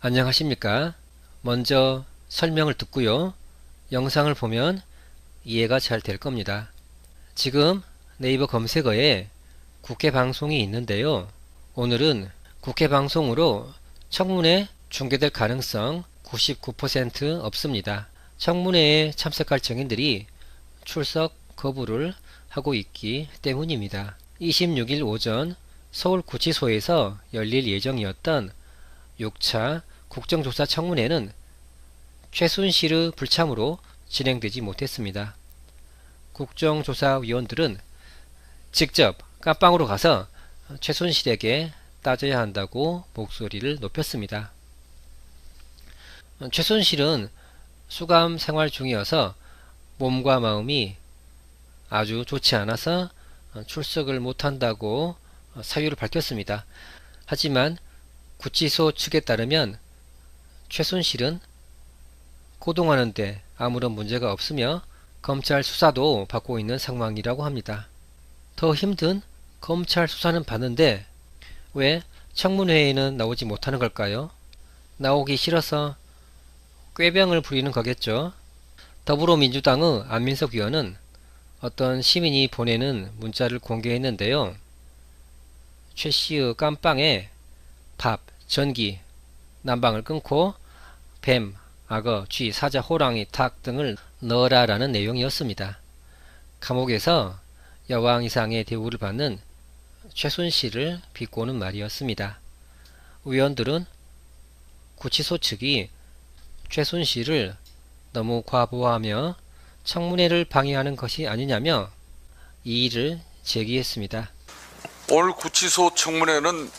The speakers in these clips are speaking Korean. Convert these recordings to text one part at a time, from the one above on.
안녕하십니까? 먼저 설명을 듣고요. 영상을 보면 이해가 잘 될 겁니다. 지금 네이버 검색어에 국회 방송이 있는데요. 오늘은 국회 방송으로 청문회 중계될 가능성 99% 없습니다. 청문회에 참석할 증인들이 출석 거부를 하고 있기 때문입니다. 26일 오전 서울구치소에서 열릴 예정이었던 6차 국정조사 청문회는 최순실의 불참으로 진행되지 못했습니다. 국정조사위원들은 직접 깜빵으로 가서 최순실에게 따져야 한다고 목소리를 높였습니다. 최순실은 수감 생활 중이어서 몸과 마음이 아주 좋지 않아서 출석을 못한다고 사유를 밝혔습니다. 하지만 구치소 측에 따르면 최순실은 고동하는데 아무런 문제가 없으며 검찰 수사도 받고 있는 상황이라고 합니다. 더 힘든 검찰 수사는 받는데 왜 청문회에는 나오지 못하는 걸까요? 나오기 싫어서 꾀병을 부리는 거겠죠. 더불어민주당의 안민석 의원은 어떤 시민이 보내는 문자를 공개했는데요. 최 씨의 깜빵에 밥, 전기, 난방을 끊고 뱀, 악어, 쥐, 사자, 호랑이, 닭 등을 넣어라 라는 내용이었습니다. 감옥에서 여왕 이상의 대우를 받는 최순실을 비꼬는 말이었습니다. 의원들은 구치소 측이 최순실을 너무 과보하며 청문회를 방해하는 것이 아니냐며 이의를 제기했습니다. 오늘 구치소 청문회는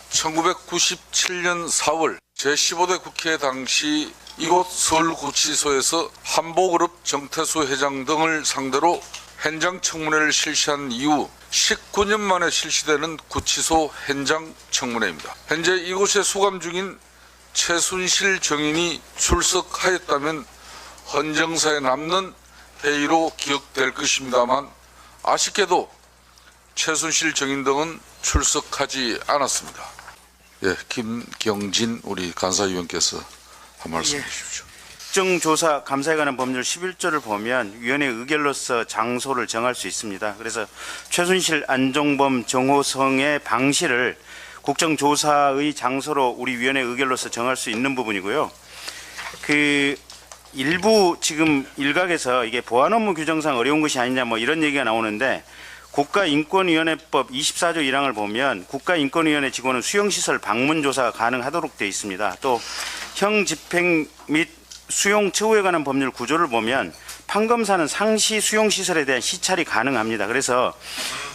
1997년 4월 제15대 국회 당시 이곳 서울구치소에서 한복그룹 정태수 회장 등을 상대로 현장 청문회를 실시한 이후 19년 만에 실시되는 구치소 현장 청문회입니다. 현재 이곳에 수감 중인 최순실 증인이 출석하였다면 헌정사에 남는 회의로 기억될 것입니다만 아쉽게도 최순실 증인 등은 출석하지 않았습니다. 예, 김경진 우리 간사위원께서 한 말씀 해주십시오. 국정조사 감사에 관한 법률 11조를 보면 위원회 의결로서 장소를 정할 수 있습니다. 그래서 최순실, 안종범, 정호성의 방시를 국정조사의 장소로 우리 위원회 의결로서 정할 수 있는 부분이고요. 일부 지금 일각에서 이게 보안 업무 규정상 어려운 것이 아니냐 뭐 이런 얘기가 나오는데 국가인권위원회법 24조 1항을 보면 국가인권위원회 직원은 수용시설 방문조사가 가능하도록 되어 있습니다. 또 형집행 및 수용 처우에 관한 법률 구조를 보면 판검사는 상시 수용시설에 대한 시찰이 가능합니다. 그래서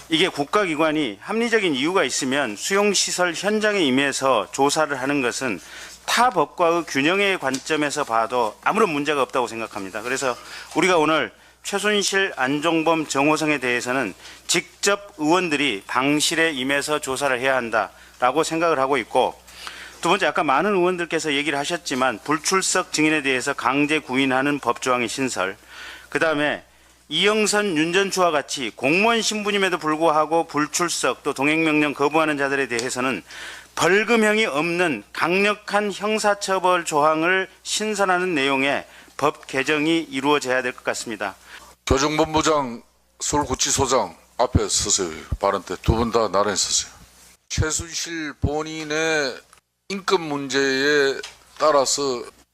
이게 국가기관이 합리적인 이유가 있으면 수용시설 현장에 임해서 조사를 하는 것은 타 법과의 균형의 관점에서 봐도 아무런 문제가 없다고 생각합니다. 그래서 우리가 오늘 최순실, 안종범, 정호성에 대해서는 직접 의원들이 방실에 임해서 조사를 해야 한다라고 생각을 하고 있고, 두 번째 아까 많은 의원들께서 얘기를 하셨지만 불출석 증인에 대해서 강제 구인하는 법조항의 신설, 그 다음에 이영선, 윤전추와 같이 공무원 신분임에도 불구하고 불출석 또 동행명령 거부하는 자들에 대해서는 벌금형이 없는 강력한 형사처벌 조항을 신설하는 내용의 법 개정이 이루어져야 될 것 같습니다. 교정본부장, 서울구치소장 앞에 서세요. 발언 때 두 분 다 나란히 서세요. 최순실 본인의 인권 문제에 따라서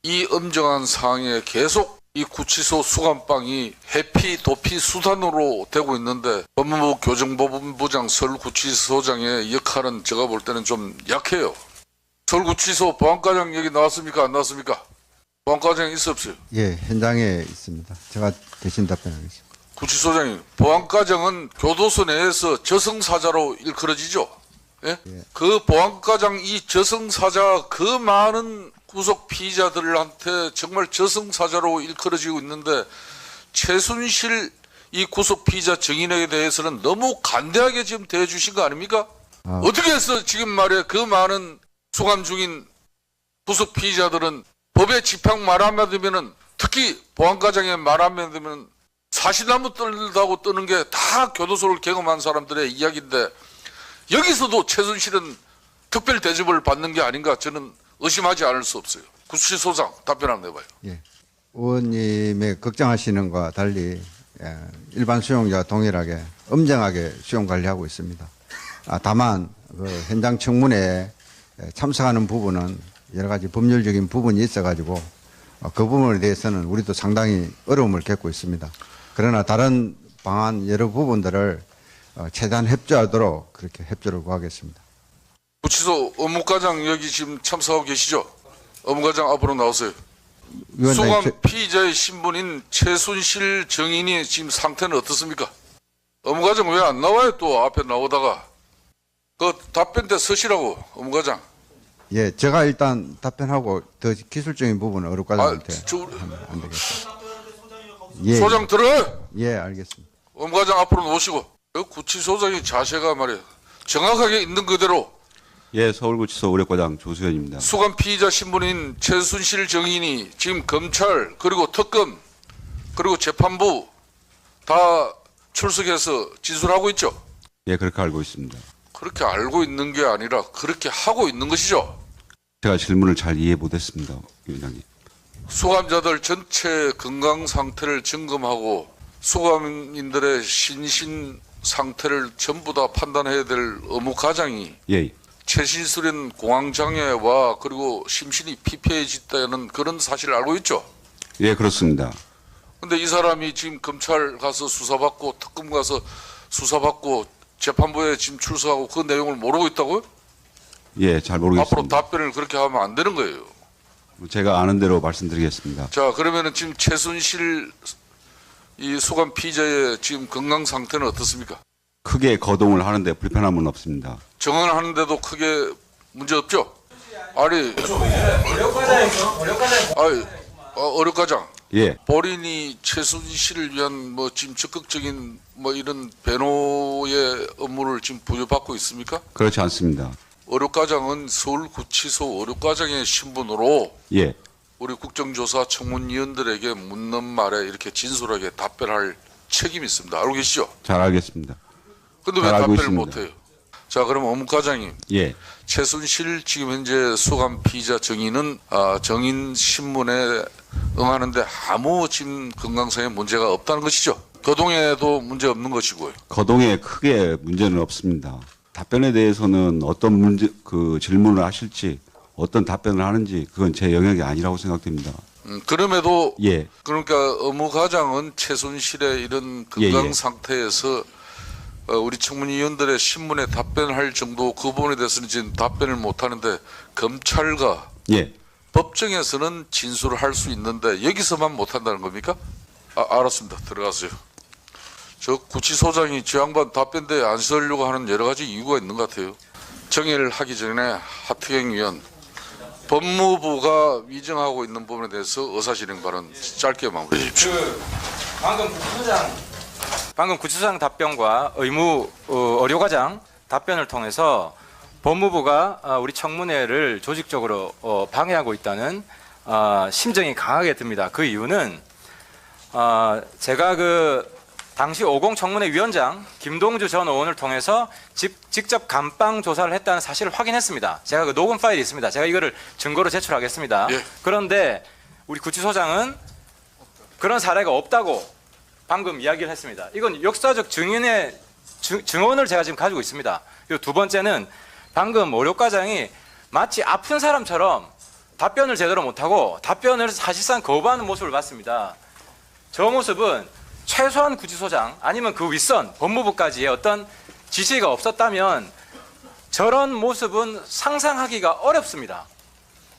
이 엄정한 상황에 계속 이 구치소 수감방이 회피, 도피 수단으로 되고 있는데 법무부 교정본부장, 서울구치소장의 역할은 제가 볼 때는 좀 약해요. 서울구치소 보안과장 얘기 나왔습니까? 안 나왔습니까? 보안과장 있어 없어요? 예, 현장에 있습니다. 제가 대신 답변하겠습니다. 구치소장님, 보안과장은 교도소 내에서 저승사자로 일컬어지죠? 예? 예. 그 보안과장 이 저승사자 그 많은 구속 피의자들한테 정말 저승사자로 일컬어지고 있는데 최순실 이 구속 피의자 증인에게 대해서는 너무 간대하게 지금 대해주신 거 아닙니까? 어떻게 해서 지금 말이야 그 많은 수감 중인 구속 피의자들은 법에 집행 말 한마디면은 특히 보안과장의 말 한마디면 사시나무 떨다고 뜨는 게 다 교도소를 경험한 사람들의 이야기인데 여기서도 최순실은 특별 대접을 받는 게 아닌가 저는 의심하지 않을 수 없어요. 구치소장 답변 한번 해봐요. 예. 의원님의 걱정하시는 것과 달리 일반 수용자와 동일하게 엄정하게 수용 관리하고 있습니다. 다만 그 현장 청문회에 참석하는 부분은 여러 가지 법률적인 부분이 있어가지고 그 부분에 대해서는 우리도 상당히 어려움을 겪고 있습니다. 그러나 다른 방안 여러 부분들을 최대한 협조하도록 그렇게 협조를 구하겠습니다. 구치소 업무과장 여기 지금 참석하고 계시죠? 업무과장 앞으로 나오세요. 위원장님, 수감 피의자의 신분인 최순실 정인이 지금 상태는 어떻습니까? 업무과장 왜 안 나와요? 또 앞에 나오다가 그 답변 때 서시라고 업무과장. 예, 제가 일단 답변하고 더 기술적인 부분은 의료과장한테 저- 하면 안 되겠습니다. 예, 소장 들어요. 예, 알겠습니다. 업무과장 앞으로 놓으시고 그 구치소장의 자세가 말이야 정확하게 있는 그대로 예, 서울구치소 의료과장 조수현입니다. 수감 피의자 신분인 최순실 정인이 지금 검찰 그리고 특검 그리고 재판부 다 출석해서 진술하고 있죠. 예, 그렇게 알고 있습니다. 그렇게 알고 있는 게 아니라 그렇게 하고 있는 것이죠. 제가 질문을 잘 이해 못했습니다, 위원장님. 수감자들 전체 건강 상태를 점검하고 수감인들의 신신 상태를 전부 다 판단해야 될 업무과장이 예, 최신술인 공황장애와 그리고 심신이 피폐해졌다는 그런 사실을 알고 있죠. 예, 그렇습니다. 근데 이 사람이 지금 검찰 가서 수사받고 특검 가서 수사받고 재판부에 지금 출석하고 그 내용을 모르고 있다고요? 예, 잘 앞으로 모르겠습니다. 답변을 그렇게 하면 안 되는 거예요. 제가 아는 대로 말씀드리겠습니다. 자, 그러면은 지금 최순실 이 수감 피의자의 지금 건강 상태는 어떻습니까? 크게 거동을 하는데 불편함은 없습니다. 정언하는데도 크게 문제 없죠? 아니, 의료과장. 예, 본인이 최순실을 위한 뭐 지금 적극적인 뭐 이런 배노의 업무를 지금 부여받고 있습니까? 그렇지 않습니다. 의료과장은 서울구치소 의료과장의 신분으로 예, 우리 국정조사 청문위원들에게 묻는 말에 이렇게 진솔하게 답변할 책임이 있습니다. 알고 계시죠? 잘 알겠습니다. 근데 왜 잘 알고 답변을 있습니다. 못해요? 자, 그럼 업무과장님, 예, 최순실 지금 현재 수감 피의자 정인은 정인 신문에 응하는데 아무 지금 건강상의 문제가 없다는 것이죠. 거동에도 문제 없는 것이고요. 거동에 크게 문제는 없습니다. 답변에 대해서는 어떤 문제, 그 질문을 하실지, 어떤 답변을 하는지, 그건 제 영역이 아니라고 생각됩니다. 그럼에도 예, 그러니까 업무과장은 최순실의 이런 예, 건강 예. 상태에서 우리 청문위원들의 신문에 답변할 정도 그 부분에 대해서는 지금 답변을 못 하는데 검찰과 예, 법정에서는 진술을 할 수 있는데 여기서만 못 한다는 겁니까? 알았습니다. 들어가세요. 저 구치소장이 저 양반 답변대에 안 서려고 하는 여러 가지 이유가 있는 것 같아요. 정의를 하기 전에 하태경 위원 법무부가 위정하고 있는 부분에 대해서 의사진행 발언 짧게 마무리해 주십시오. 방금 구치소장 답변과 의료과장 답변을 통해서 법무부가 우리 청문회를 조직적으로 방해하고 있다는 심정이 강하게 듭니다. 그 이유는 제가 그 당시 50 청문회 위원장 김동주 전 의원을 통해서 직접 감방 조사를 했다는 사실을 확인했습니다. 제가 그 녹음 파일이 있습니다. 제가 이거를 증거로 제출하겠습니다. 예. 그런데 우리 구치소장은 그런 사례가 없다고 방금 이야기를 했습니다. 이건 역사적 증인의 증언을 제가 지금 가지고 있습니다. 그리고 두 번째는 방금 의료과장이 마치 아픈 사람처럼 답변을 제대로 못하고 답변을 사실상 거부하는 모습을 봤습니다. 저 모습은 최소한 구치소장 아니면 그 윗선 법무부까지의 어떤 지시가 없었다면 저런 모습은 상상하기가 어렵습니다.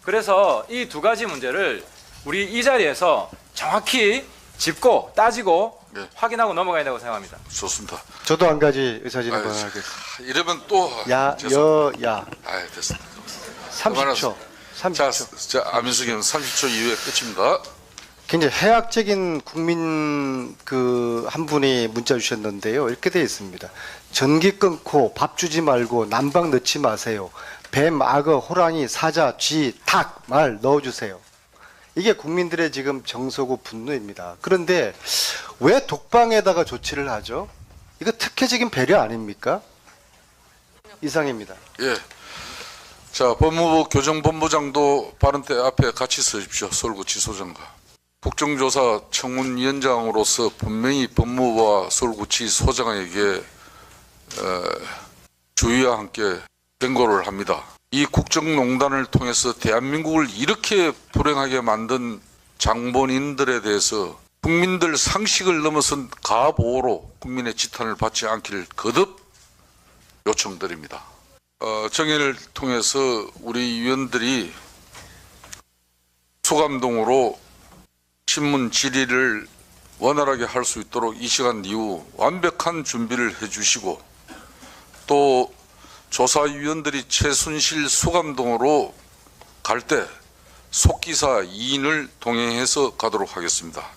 그래서 이 두 가지 문제를 우리 이 자리에서 정확히 짚고 따지고 네. 확인하고 넘어가야 된다고 생각합니다. 좋습니다. 저도 한 가지 의사진행 아유, 발언하겠습니다. 이러면 또 야, 죄송합니다. 야. 됐습니다. 30초. 자, 30초. 자 안민석 의원 30초 이후에 끝입니다. 굉장히 해학적인 국민 한 분이 문자 주셨는데요. 이렇게 되어 있습니다. 전기 끊고 밥 주지 말고 난방 넣지 마세요. 뱀, 악어, 호랑이, 사자, 쥐, 닭, 말 넣어주세요. 이게 국민들의 지금 정서고 분노입니다. 그런데 왜 독방에다가 조치를 하죠? 이거 특혜적인 배려 아닙니까? 이상입니다. 예. 자, 법무부 교정본부장도 발언대 앞에 같이 서십시오. 서울구치소장과. 국정조사 청문위원장으로서 분명히 법무부와 서울구치소장에게 주의와 함께 경고를 합니다. 이 국정농단을 통해서 대한민국을 이렇게 불행하게 만든 장본인들에 대해서 국민들 상식을 넘어선 가보호로 국민의 지탄을 받지 않기를 거듭 요청드립니다. 정의를 통해서 우리 위원들이 수감동으로 신문 질의를 원활하게 할 수 있도록 이 시간 이후 완벽한 준비를 해주시고 또 조사위원들이 최순실 수감동으로 갈 때 속기사 2인을 동행해서 가도록 하겠습니다.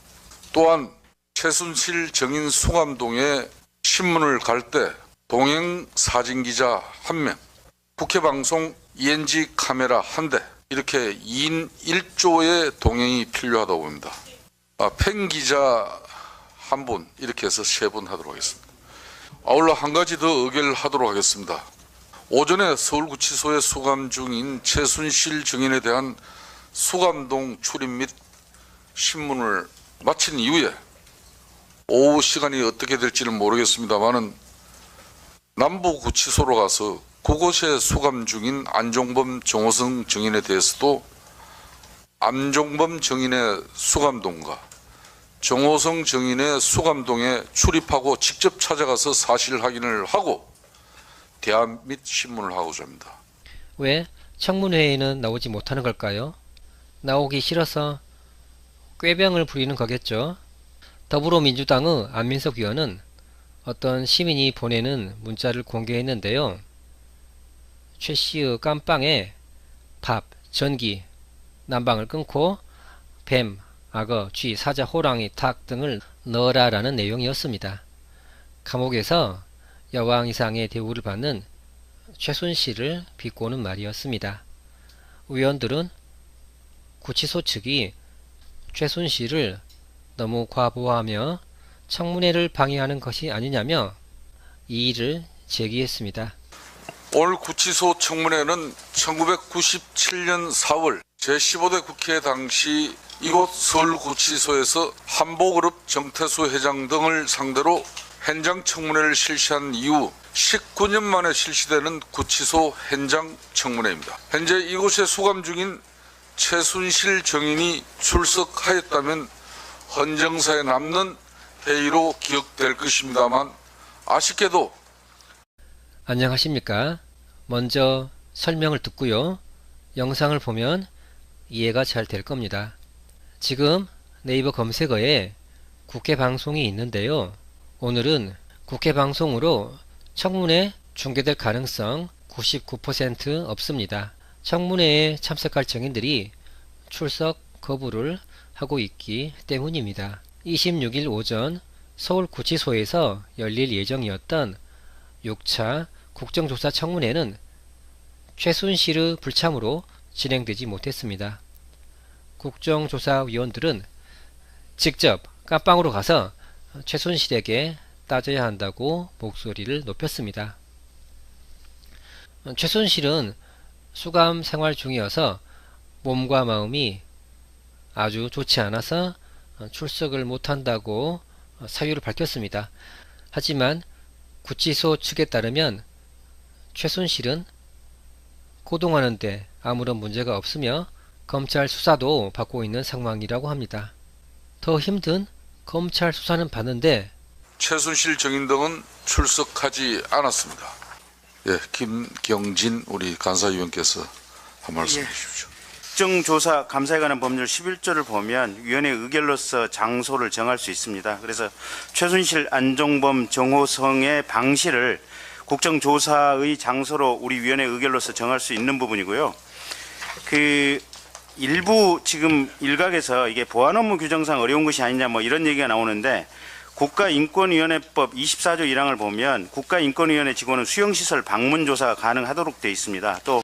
또한 최순실 정인 수감동에 신문을 갈 때 동행 사진기자 1명, 국회방송 ENG 카메라 1대 이렇게 2인 1조의 동행이 필요하다고 봅니다. 팬기자 1분 이렇게 해서 3분 하도록 하겠습니다. 아울러 한 가지 더 의결을 하도록 하겠습니다. 오전에 서울구치소에 수감 중인 최순실 증인에 대한 수감동 출입 및 신문을 마친 이후에 오후 시간이 어떻게 될지는 모르겠습니다만은 남부구치소로 가서 그곳에 수감 중인 안종범, 정호성 증인에 대해서도 안종범 증인의 수감동과 정호성 증인의 수감동에 출입하고 직접 찾아가서 사실 확인을 하고 대화 및 신문을 하고자 합니다. 왜 청문회에는 나오지 못하는 걸까요? 나오기 싫어서 꾀병을 부리는 거겠죠. 더불어민주당의 안민석 의원은 어떤 시민이 보내는 문자를 공개했는데요. 최 씨의 깜빵에 밥, 전기, 난방을 끊고 뱀, 악어, 쥐, 사자, 호랑이, 닭 등을 넣어라라는 내용이었습니다. 감옥에서 여왕 이상의 대우를 받는 최순실을 비꼬는 말이었습니다. 의원들은 구치소 측이 최순실을 너무 과보호하며 청문회를 방해하는 것이 아니냐며 이의를 제기했습니다. 오늘 구치소 청문회는 1997년 4월 제15대 국회 당시 이곳 서울구치소에서 한복그룹 정태수 회장 등을 상대로 현장 청문회를 실시한 이후 19년 만에 실시되는 구치소 현장 청문회입니다. 현재 이곳에 수감 중인 최순실 정인이 출석하였다면 헌정사에 남는 회의로 기억될 것입니다만 아쉽게도 안녕하십니까? 먼저 설명을 듣고요. 영상을 보면 이해가 잘 될 겁니다. 지금 네이버 검색어에 국회 방송이 있는데요. 오늘은 국회 방송으로 청문회 중계될 가능성 99% 없습니다. 청문회에 참석할 증인들이 출석 거부를 하고 있기 때문입니다. 26일 오전 서울구치소에서 열릴 예정이었던 6차 국정조사 청문회는 최순실의 불참으로 진행되지 못했습니다. 국정조사위원들은 직접 깜빵으로 가서 최순실에게 따져야 한다고 목소리를 높였습니다. 최순실은 수감 생활 중이어서 몸과 마음이 아주 좋지 않아서 출석을 못한다고 사유를 밝혔습니다. 하지만 구치소 측에 따르면 최순실은 고동하는데 아무런 문제가 없으며 검찰 수사도 받고 있는 상황이라고 합니다. 더 힘든 검찰 수사는 받는데 최순실 정인 등은 출석하지 않았습니다. 예, 김경진 우리 간사위원께서 한 말씀 해주십시오. 국정조사 감사에 관한 법률 11조를 보면 위원회 의결로서 장소를 정할 수 있습니다. 그래서 최순실, 안종범, 정호성의 방실을 국정조사의 장소로 우리 위원회 의결로서 정할 수 있는 부분이고요. 일부 지금 일각에서 이게 보안 업무 규정상 어려운 것이 아니냐 뭐 이런 얘기가 나오는데 국가인권위원회법 24조 1항을 보면 국가인권위원회 직원은 수용시설 방문 조사가 가능하도록 되어 있습니다. 또